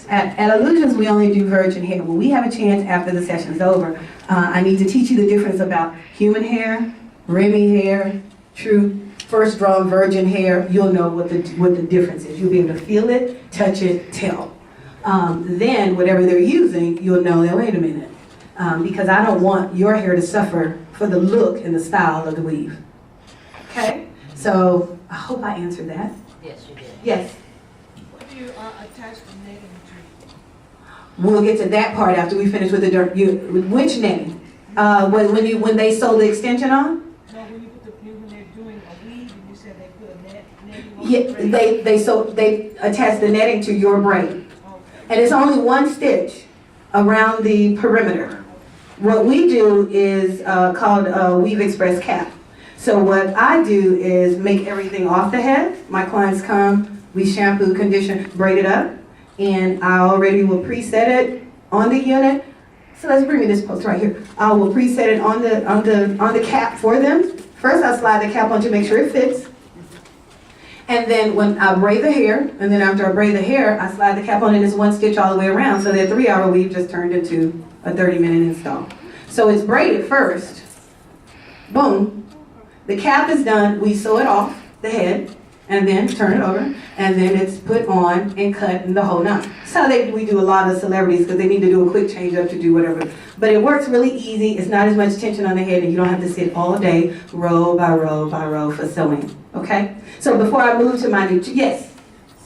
At Illusions, we only do virgin hair. When we have a chance after the session's over, I need to teach you the difference about human hair, Remy hair, true first drawn virgin hair. You'll know what the difference is. You'll be able to feel it, touch it, tell. Then whatever they're using, you'll know that, wait a minute, because I don't want your hair to suffer for the look and the style of the weave. Okay? So I hope I answered that. Yes, you did. Yes? What do you attach the netting to? We'll get to that part after we finish with the dirt. Which netting? When they sew the extension on? No, when they're doing a weave, and you said they put a netting on Yeah, they attach the netting to your braid. Okay. And it's only one stitch around the perimeter. What we do is called a Weave Express cap. So what I do is make everything off the head. My clients come, we shampoo, condition, braid it up, and I already will preset it on the unit. So let's bring me this post right here. I will preset it on the cap for them. First I slide the cap on to make sure it fits. And then when I braid the hair, and then after I braid the hair, I slide the cap on and it's one stitch all the way around. So that 3-hour weave just turned into a 30-minute install. So it's braided first. Boom. The cap is done. We sew it off the head and then turn it over. And then it's put on and cut and the whole nine. So we do a lot of celebrities because they need to do a quick change up to do whatever. But it works really easy. It's not as much tension on the head and you don't have to sit all day row by row by row for sewing. Okay? So before I move to my new, yes?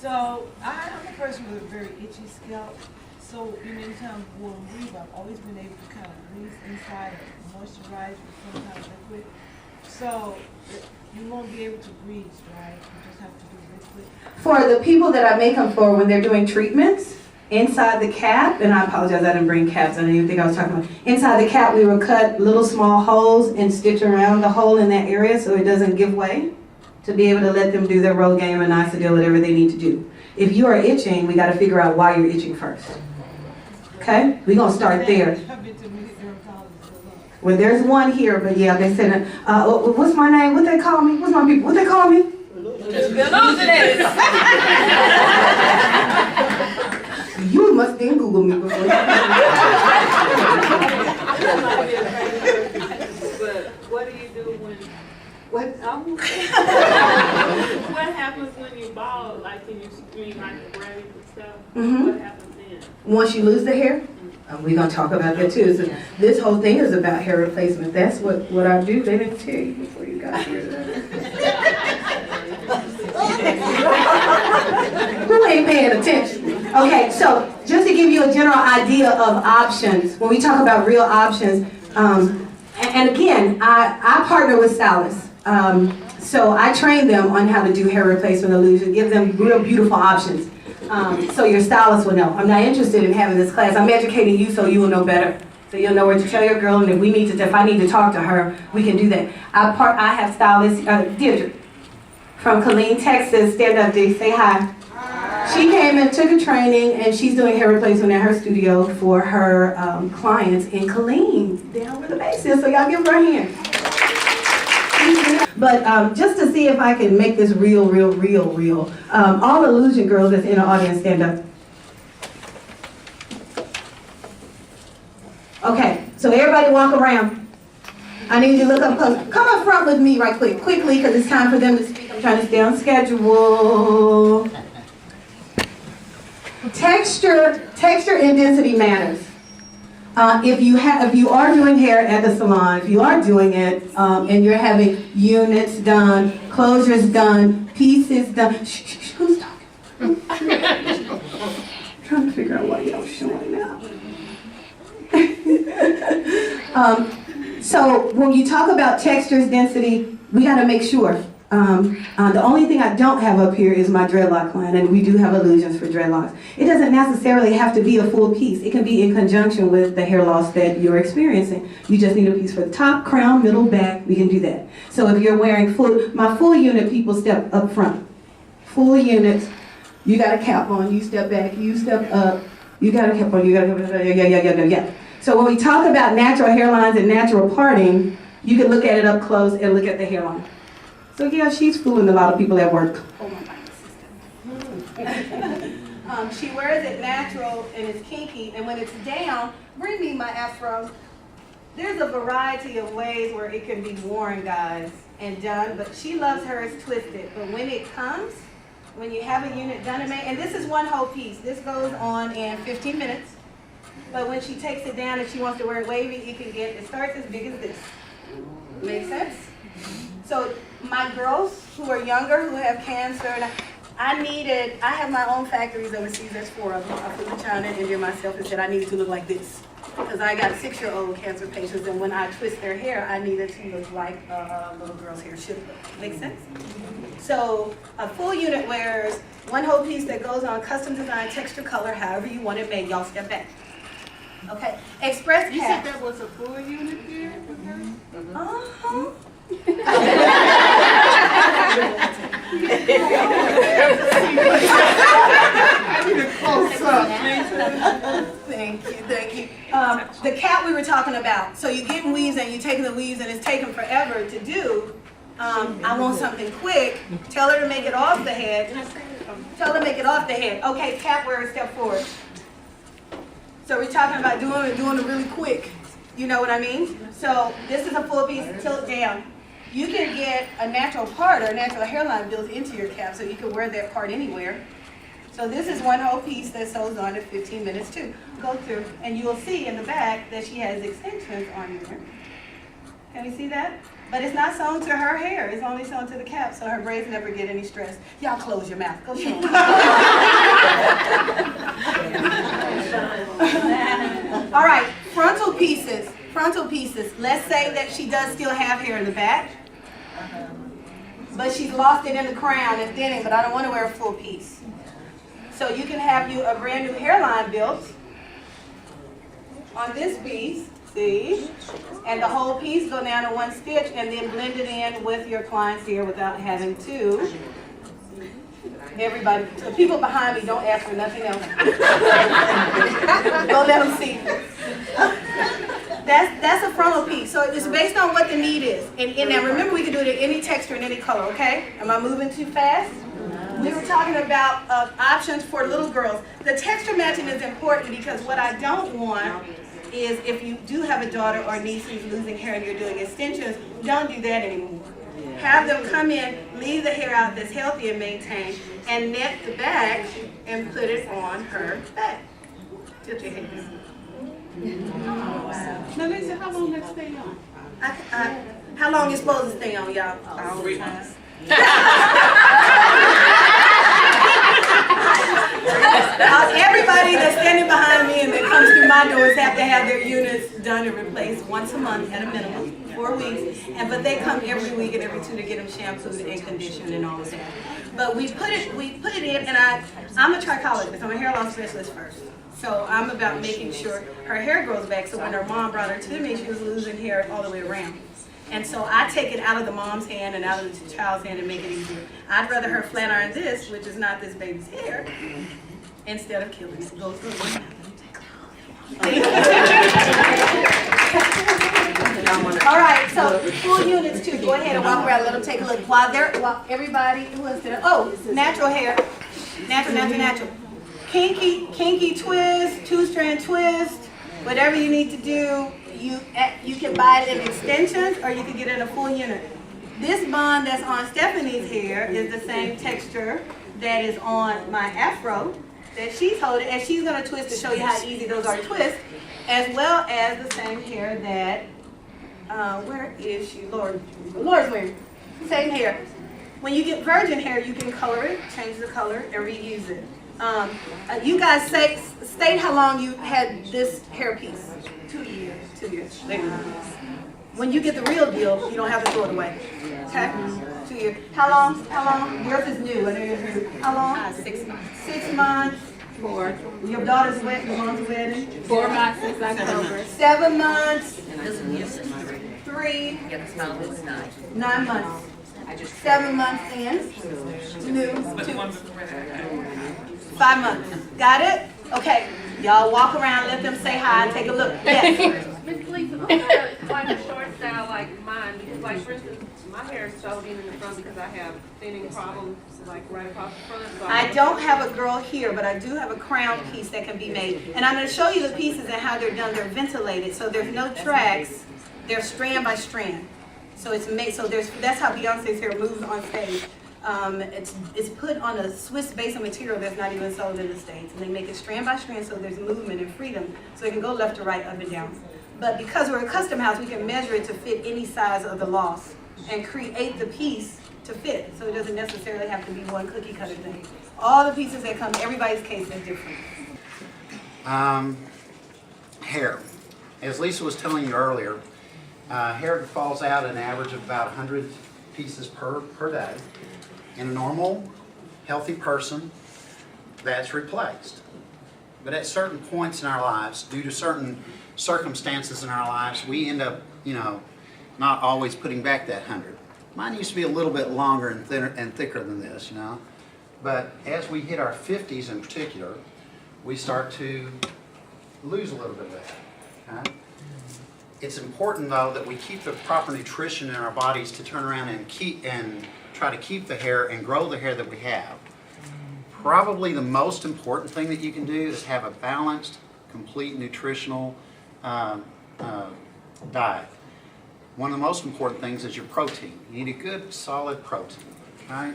So I'm a person with a very itchy scalp. So anytime we'll weave, I've always been able to kind of grease inside and moisturize with some kind of liquid. So you won't be able to grease, right? You just have to do liquid. For the people that I make them for when they're doing treatments, inside the cap, and I apologize, I didn't bring caps, I didn't even think I was talking about. Inside the cap, we will cut little small holes and stitch around the hole in that area so it doesn't give way, to be able to let them do their roll game and Isodil, whatever they need to do. If you are itching, we got to figure out why you're itching first. Okay? We're going to start there. Well, there's one here, but yeah, they said, what's my name? What they call me? What's my people? What they call me? You must didn't Google me before. But what do you do when? What? What happens when you ball? Like, can you scream like the braids and stuff? Mhm. What happens then? Once you lose the hair, we're going to talk about that too. So this whole thing is about hair replacement. That's what I do. They didn't tell you before you got here. Who ain't paying attention? Okay, so just to give you a general idea of options, when we talk about real options, and again, I partner with stylists. So I train them on how to do hair replacement illusion, give them real beautiful options. So your stylist will know. I'm not interested in having this class. I'm educating you so you will know better. So you'll know where to tell your girl, and if I need to talk to her, we can do that. I have stylist Deirdre from Killeen, Texas. Stand up, Dee. Say hi. Hi. She came and took a training, and she's doing hair replacement at her studio for her clients in Killeen, down where the base is. So y'all give her a hand. But just to see if I can make this real. All illusion girls that's in the audience, stand up. Okay, so everybody walk around. I need you to look up close. Come up front with me right quickly, because it's time for them to speak. I'm trying to stay on schedule. Texture and density matters. If you are doing hair at the salon, if you are doing it, and you're having units done, closures done, pieces done. Who's talking? Trying to figure out what y'all showing now. So when you talk about textures, density, we got to make sure. The only thing I don't have up here is my dreadlock line, and we do have illusions for dreadlocks. It doesn't necessarily have to be a full piece. It can be in conjunction with the hair loss that you're experiencing. You just need a piece for the top, crown, middle, back. We can do that. So if you're wearing my full unit, people step up front. Full units, you got a cap on, you step back, you step up, you got a cap on, you got a cap on, yeah. So when we talk about natural hairlines and natural parting, you can look at it up close and look at the hairline. So yeah, she's fooling a lot of people at work. Oh my God, She wears it natural and it's kinky, and when it's down, bring me my afro. There's a variety of ways where it can be worn, guys, and done, but she loves hers twisted. But when it comes, when you have a unit done and made, and this is one whole piece. This goes on in 15 minutes. But when she takes it down and she wants to wear it wavy, it starts as big as this. Make sense? So my girls who are younger, who have cancer, and I have my own factories overseas, there's 4 of them. I flew to China, India myself, and said I needed to look like this. Because I got 6-year-old cancer patients, and when I twist their hair, I needed to look like a little girl's hair should look. Make sense? So a full unit wears one whole piece that goes on custom design, texture, color, however you want it made. Y'all step back. Okay. Express You cap. said that was a full unit here with her? Uh-huh. I need a close up. Thank you. The cap we were talking about. So you're getting weaves and you're taking the weaves and it's taking forever to do. I want something quick. Tell her to make it off the head. Tell her to make it off the head. Okay, cap wearer, step forward. So we're talking about doing it really quick. You know what I mean? So this is a full piece, tilt down. You can get a natural part or a natural hairline built into your cap so you can wear that part anywhere. So this is one whole piece that sews on in 15 minutes too. Go through, and you will see in the back that she has extensions on here. Can you see that? But it's not sewn to her hair. It's only sewn to the cap, so her braids never get any stress. Y'all close your mouth. Go show them. All right, frontal pieces. Frontal pieces. Let's say that she does still have hair in the back, but she's lost it in the crown and thinning, but I don't want to wear a full piece. So you can have you a brand new hairline built on this piece, see? And the whole piece go down to one stitch and then blend it in with your client's hair without having to. Everybody, the people behind me, don't ask for nothing else. Don't let them see. That's a frontal piece. So it's based on what the need is. And now remember, we can do it in any texture and any color, okay? Am I moving too fast? We were talking about options for little girls. The texture matching is important because what I don't want is if you do have a daughter or niece who's losing hair and you're doing extensions, don't do that anymore. Have them come in, leave the hair out that's healthy and maintained, and net the back and put it on her back. Tilt your head. Now, Lisa, how long that stay on? How long is supposed to stay on, y'all? All the time. Everybody that's standing behind me and that comes through my doors have to have their units done and replaced once a month at a minimum, 4 weeks. But they come every week and every 2 to get them shampooed and conditioned and all of that. But we put it in, and I'm a trichologist. I'm a hair loss specialist first. So I'm about making sure her hair grows back. So when her mom brought her to me, she was losing hair all the way around. And so I take it out of the mom's hand and out of the child's hand and make it easier. I'd rather her flat iron this, which is not this baby's hair, instead of killing it. Go through it. All right, so full units too. Go ahead and walk around. Let them take a look. While everybody who is there. Oh, natural hair. Natural. Kinky twist, 2-strand twist, whatever you need to do. You can buy it in extensions or you can get it in a full unit. This bond that's on Stephanie's hair is the same texture that is on my afro that she's holding, and she's going to twist to show you how easy those are to twist, as well as the same hair that, where is she? Laura's wearing. Same hair. When you get virgin hair, you can color it, change the color, and reuse it. You guys state how long you had this hair piece. 2 years. 2 years. When you get the real deal, you don't have to throw it away. Okay? 2 years. How long? Yours is new. I know yours is new. How long? 6 months. 6 months. 4. Your daughter's wedding. Your mom's wedding. 4 months since October. 7 months. 3. Get the smell of it's 9. 9 months. 7 months in. New. 5 months. Got it? Okay. Y'all walk around, let them say hi, and take a look. Yes. Miss Lisa, I'm gonna like a short style like mine because, like, for instance, my hair sewed in the front because I have thinning problems, like right across the front. So I don't have a girl here, but I do have a crown piece that can be made. And I'm going to show you the pieces and how they're done. They're ventilated, so there's no tracks. They're strand by strand. So it's made, so that's how Beyonce's hair moves on stage. It's put on a Swiss base of material that's not even sold in the States. And they make it strand by strand so there's movement and freedom. So it can go left to right, up and down. But because we're a custom house, we can measure it to fit any size of the loss and create the piece to fit. So it doesn't necessarily have to be one cookie cutter thing. All the pieces that come, everybody's case is different. Hair. As Lisa was telling you earlier, hair falls out an average of about 100 pieces per day. In a normal, healthy person, that's replaced. But at certain points in our lives, due to certain circumstances in our lives, we end up, not always putting back that 100. Mine used to be a little bit longer and thinner and thicker than this, But as we hit our 50s in particular, we start to lose a little bit of that. Okay? It's important though that we keep the proper nutrition in our bodies to turn around and try to keep the hair and grow the hair that we have. Probably the most important thing that you can do is have a balanced, complete nutritional diet. One of the most important things is your protein. You need a good, solid protein. Okay?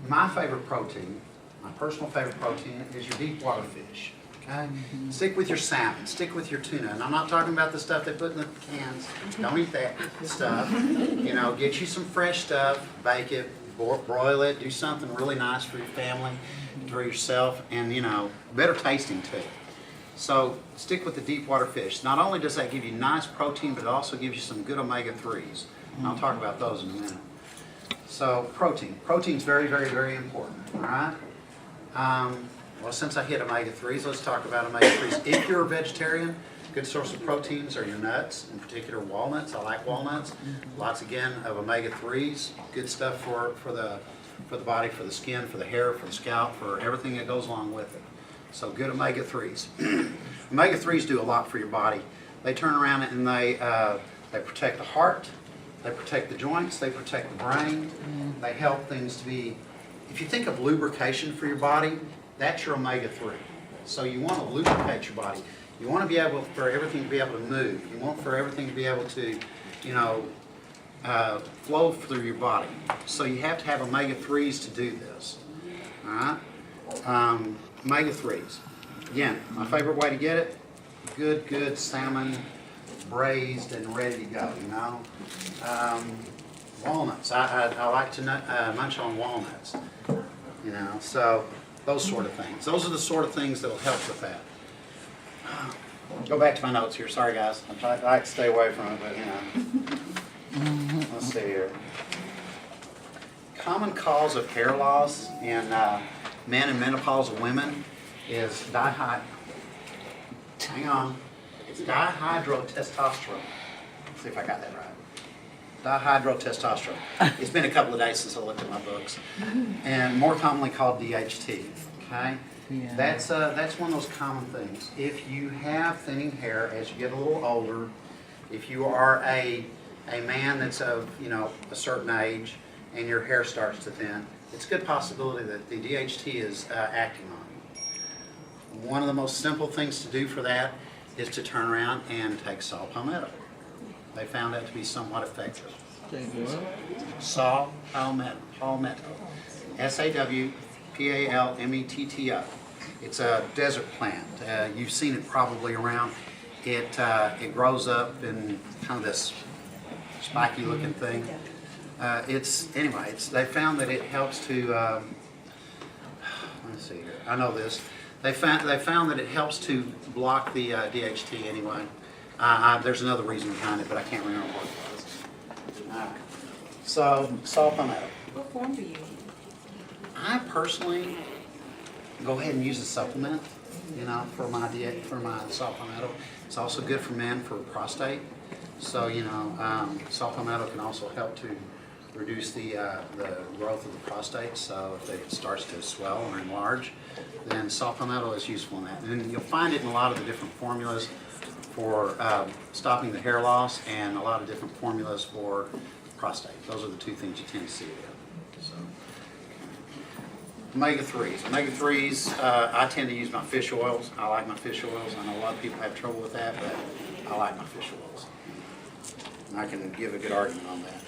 My favorite protein, my personal favorite protein, is your deep water fish. Okay? Stick with your salmon, stick with your tuna. And I'm not talking about the stuff they put in the cans. Don't eat that stuff. Get you some fresh stuff, bake it, broil it, do something really nice for your family, for yourself, and better tasting too. So stick with the deep water fish. Not only does that give you nice protein, but it also gives you some good omega-3s. And I'll talk about those in a minute. So protein. Protein's very, very, very important. All right? Well, since I hit omega-3s, let's talk about omega-3s. If you're a vegetarian, good source of proteins are your nuts, in particular walnuts. I like walnuts. Lots, again, of omega-3s. Good stuff for the body, for the skin, for the hair, for the scalp, for everything that goes along with it. So good omega-3s. Omega-3s do a lot for your body. They turn around and they protect the heart, they protect the joints, they protect the brain. They help things to be, if you think of lubrication for your body, that's your omega-3. So you want to lubricate your body. You want to be able for everything to be able to move. You want for everything to be able to, flow through your body. So you have to have omega-3s to do this. All right? Omega-3s. Again, my favorite way to get it, good salmon, braised and ready to go, Walnuts. I like to munch on walnuts, so those sort of things. Those are the sort of things that will help with that. Go back to my notes here. Sorry, guys. I like to stay away from it, but, Let's see here. Common cause of hair loss in men and menopausal women is hang on. It's dihydrotestosterone. Let's see if I got that right. Dihydrotestosterone. It's been a couple of days since I looked at my books. And more commonly called DHT. Okay? Yeah. That's one of those common things. If you have thinning hair as you get a little older, if you are a man that's of a certain age and your hair starts to thin, it's a good possibility that the DHT is acting on you. One of the most simple things to do for that is to turn around and take saw palmetto. They found that to be somewhat effective. Saw palmetto. SAWPALMETTO. It's a desert plant. You've seen it probably around. It grows up in kind of this spiky looking thing. They found that it helps to, let's see here, I know this. They found that it helps to block the DHT anyway. There's another reason behind it, but I can't remember what it was. All right. So, saw palmetto. What form do you use? I personally go ahead and use a supplement, for my saw palmetto. It's also good for men for prostate. So, saw palmetto can also help to reduce the growth of the prostate. So if it starts to swell or enlarge, then saw palmetto is useful in that. And you'll find it in a lot of the different formulas for stopping the hair loss, and a lot of different formulas for prostate. Those are the two things you tend to see there. So, omega-3s. Omega-3s, I tend to use my fish oils. I like my fish oils. I know a lot of people have trouble with that, but I like my fish oils. And I can give a good argument on that.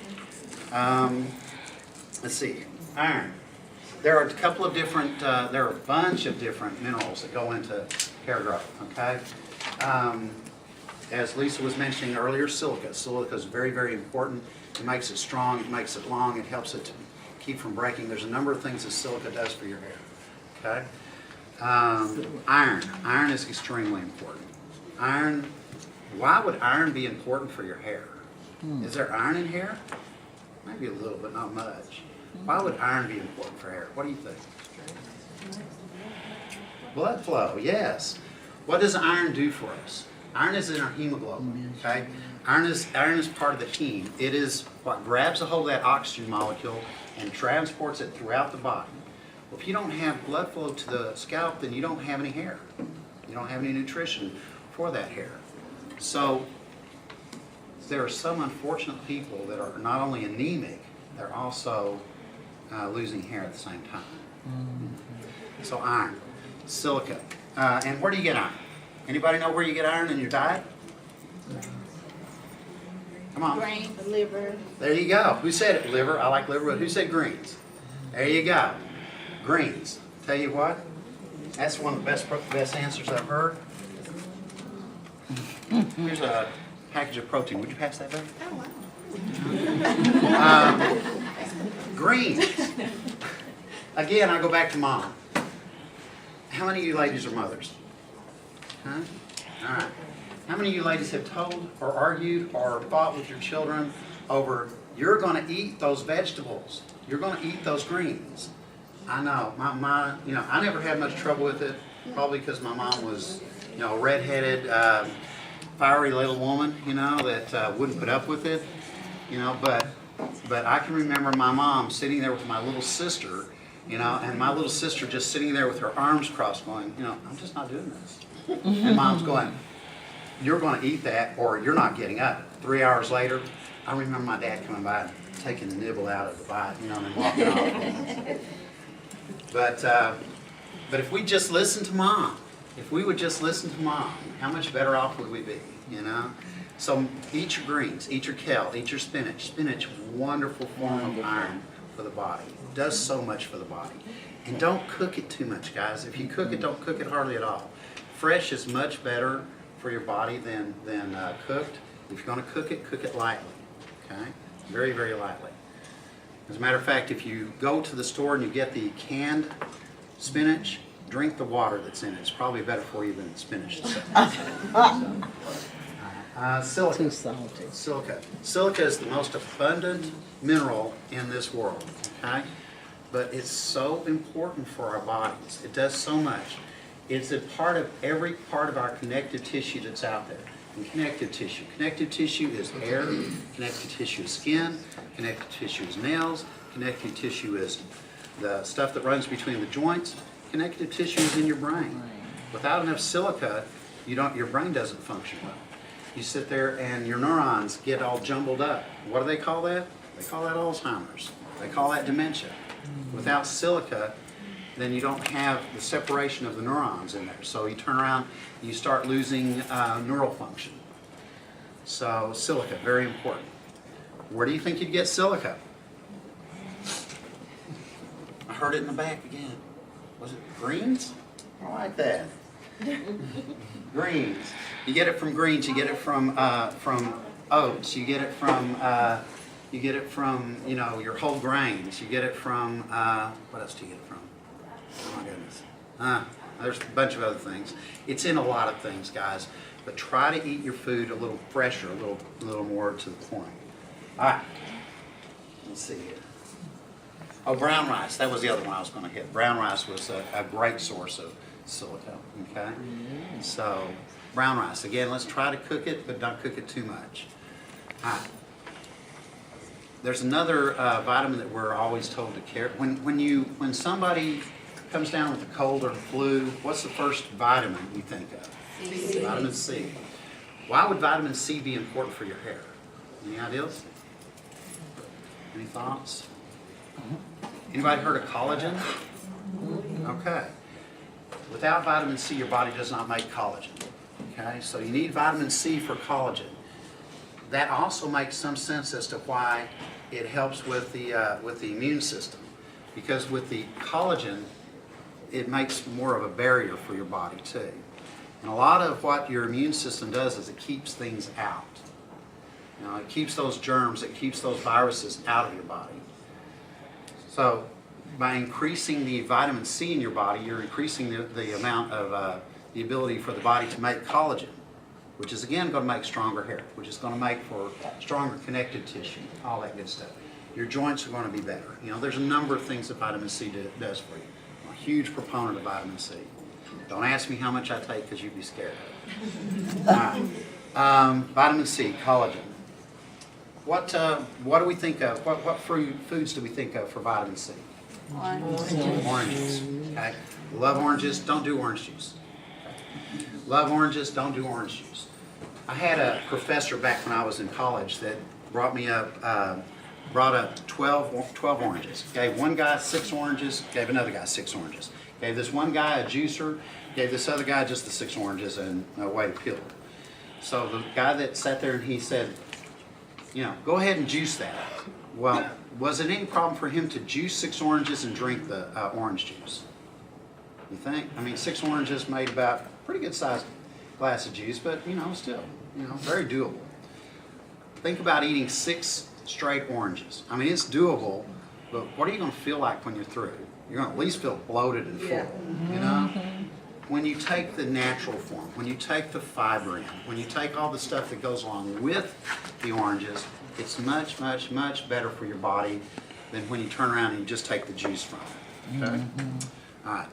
Let's see, iron. There are a couple of different, there are a bunch of different minerals that go into hair growth, okay? As Lisa was mentioning earlier, silica. Silica is very, very important. It makes it strong, it makes it long, it helps it to keep from breaking. There's a number of things that silica does for your hair, okay? Iron. Iron is extremely important. Iron, why would iron be important for your hair? Is there iron in hair? Maybe a little, but not much. Why would iron be important for hair? What do you think? Blood flow, yes. What does iron do for us? Iron is in our hemoglobin, okay? Iron is part of the heme. It is what grabs a hold of that oxygen molecule and transports it throughout the body. Well, if you don't have blood flow to the scalp, then you don't have any hair. You don't have any nutrition for that hair. So there are some unfortunate people that are not only anemic, they're also losing hair at the same time. So iron, silica. And where do you get iron? Anybody know where you get iron in your diet? Come on. Brain, liver. There you go. Who said it? Liver. I like liver, but who said greens? There you go. Greens. Tell you what, that's one of the best answers I've heard. Here's a package of protein. Would you pass that back? Oh, wow. Greens. Again, I go back to mom. How many of you ladies are mothers? Huh? All right. How many of you ladies have told or argued or fought with your children over, you're going to eat those vegetables, you're going to eat those greens? I know. I never had much trouble with it, probably because my mom was, a redheaded, fiery little woman, that wouldn't put up with it, but I can remember my mom sitting there with my little sister, and my little sister just sitting there with her arms crossed going, I'm just not doing this. And mom's going, you're going to eat that or you're not getting up. 3 hours later, I remember my dad coming by and taking the nibble out of the bite, and walking off. But if we just listen to mom, if we would just listen to mom, how much better off would we be, So eat your greens, eat your kale, eat your spinach. Spinach, wonderful form of iron for the body. It does so much for the body. And don't cook it too much, guys. If you cook it, don't cook it hardly at all. Fresh is much better for your body than cooked. If you're going to cook it lightly, okay? Very, very lightly. As a matter of fact, if you go to the store and you get the canned spinach, drink the water that's in it. It's probably better for you than the spinach itself. Silica. Too salty. Silica. Silica is the most abundant mineral in this world, okay? But it's so important for our bodies. It does so much. It's a part of every part of our connective tissue that's out there. And connective tissue. Connective tissue is hair, connective tissue is skin, connective tissue is nails, connective tissue is the stuff that runs between the joints, connective tissue is in your brain. Without enough silica, your brain doesn't function well. You sit there and your neurons get all jumbled up. What do they call that? They call that Alzheimer's. They call that dementia. Without silica, then you don't have the separation of the neurons in there. So you turn around, you start losing neural function. So silica, very important. Where do you think you'd get silica? I heard it in the back again. Was it greens? I like that. Greens. You get it from greens. You get it from oats. You get it from your whole grains. You get it from what else do you get it from? Oh my goodness. There's a bunch of other things. It's in a lot of things, guys. But try to eat your food a little fresher, a little more to the point. All right. Let's see here. Oh, brown rice. That was the other one I was going to hit. Brown rice was a great source of silica. Okay. So brown rice. Again, let's try to cook it, but don't cook it too much. All right. There's another vitamin that we're always told to carry. When somebody comes down with a cold or the flu, what's the first vitamin you think of? C. Vitamin C. Why would vitamin C be important for your hair? Any ideas? Any thoughts? Anybody heard of collagen? Okay. Without vitamin C, your body does not make collagen. Okay, so you need vitamin C for collagen. That also makes some sense as to why it helps with the immune system, because with the collagen, it makes more of a barrier for your body too. And a lot of what your immune system does is it keeps things out. You know, it keeps those germs, it keeps those viruses out of your body. So by increasing the vitamin C in your body, you're increasing the amount of the ability for the body to make collagen, which is again going to make stronger hair, which is going to make for stronger connective tissue, all that good stuff. Your joints are going to be better. You know, there's a number of things that vitamin C does for you. I'm a huge proponent of vitamin C. Don't ask me how much I take because you'd be scared of it. All right. Vitamin C, collagen. What do we think of? What foods do we think of for vitamin C? Oranges. Okay. Love oranges. Don't do orange juice. Okay. Love oranges. Don't do orange juice. I had a professor back when I was in college that brought up 12 oranges. Gave one guy 6 oranges. Gave another guy 6 oranges. Gave this one guy a juicer. Gave this other guy just the 6 oranges and a way to peel it. So the guy that sat there and he said, you know, go ahead and juice that. Well, was it any problem for him to juice 6 oranges and drink the orange juice? You think? I mean, 6 oranges made about a pretty good sized glass of juice, but you know, still, you know, very doable. Think about eating 6 straight oranges. I mean, it's doable, but what are you going to feel like when you're through? You're going to at least feel bloated and full, you know? When you take the natural form, when you take the fiber in, when you take all the stuff that goes along with the oranges, it's much, much, much better for your body than when you turn around and you just take the juice from it. Okay? All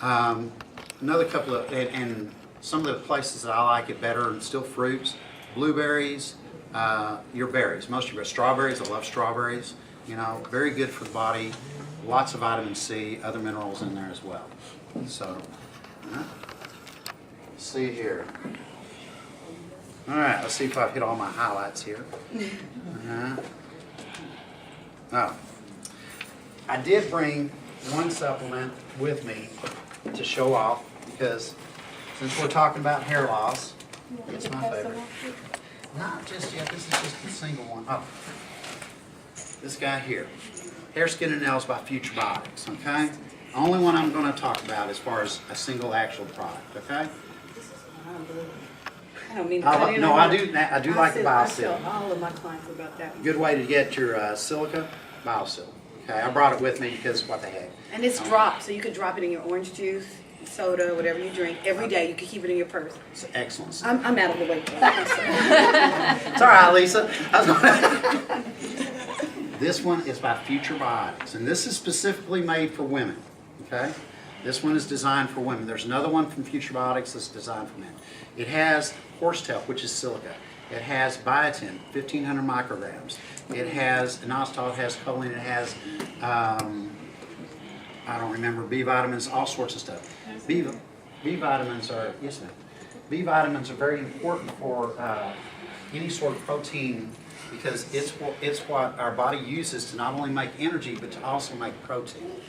right. Another couple of, and some of the places that I like it better, and still fruits, blueberries, your berries. Most of your strawberries, I love strawberries. You know, very good for the body. Lots of vitamin C, other minerals in there as well. So, let's see here. All right, let's see if I've hit all my highlights here. Oh, I did bring one supplement with me to show off because since we're talking about hair loss, it's my favorite. Not just yet, this is just a single one. Oh, this guy here. Hair, Skin, and Nails by Future Biotics, okay? Only one I'm going to talk about as far as a single actual product, okay? I don't mean to cut in No, on I do like the I BioSil. tell all of my clients about that one. Good way to get your silica, BioSil. Okay, I brought it with me because what the heck. And it's dropped, so you could drop it in your orange juice, soda, whatever you drink. Every day you can keep it in your purse. It's excellent. I'm out of the way. It's all right, Lisa. This one is by Future Biotics, and this is specifically made for women, okay? This one is designed for women. There's another one from Future Biotics that's designed for men. It has horsetail, which is silica. It has biotin, 1,500 micrograms. It has inositol, it has choline, it has, I don't remember, B vitamins, all sorts of stuff. B vitamins are, yes ma'am, B vitamins are very important for any sort of protein because it's what our body uses to not only make energy but to also make protein.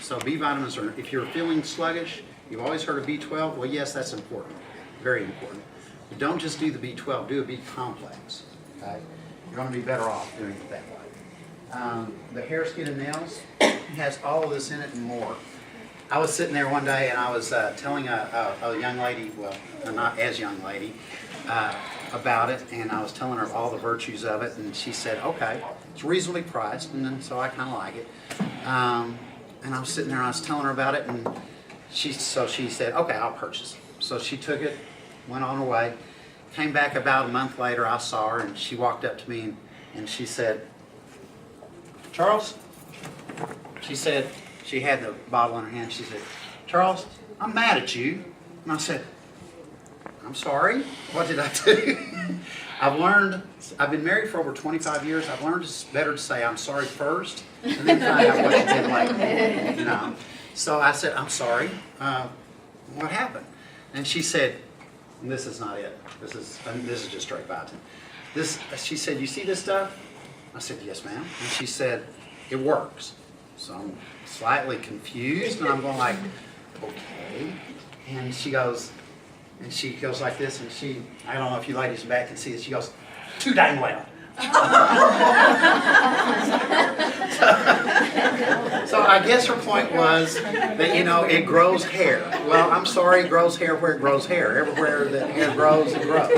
So B vitamins are, if you're feeling sluggish, you've always heard of B12, well yes, that's important, very important. But don't just do the B12, do a B complex, okay? You're going to be better off doing it that way. The Hair, Skin, and Nails has all of this in it and more. I was sitting there one day and I was telling a young lady, well, not as young lady, about it, and I was telling her all the virtues of it, and she said, okay, it's reasonably priced, and then, so I kind of like it. And I was sitting there and I was telling her about it, and she said, okay, I'll purchase it. So she took it, went on her way, came back about a month later, I saw her, and she walked up to me and she said, Charles, she said, she had the bottle in her hand, she said, Charles, I'm mad at you. And I said, I'm sorry, what did I do? I've been married for over 25 years, I've learned it's better to say I'm sorry first, and then find out what you did later, you know. So I said, I'm sorry, what happened? And she said, this is not it, this is just straight biotin. She said, you see this stuff? I said, yes, ma'am. And she said, it works. So I'm slightly confused, and I'm going like, okay. And she goes like this, and I don't know if you ladies back can see it, she goes, too dang well. So I guess her point was that, you know, it grows hair. Well, I'm sorry, it grows hair where it grows hair. Everywhere that hair grows, it grows.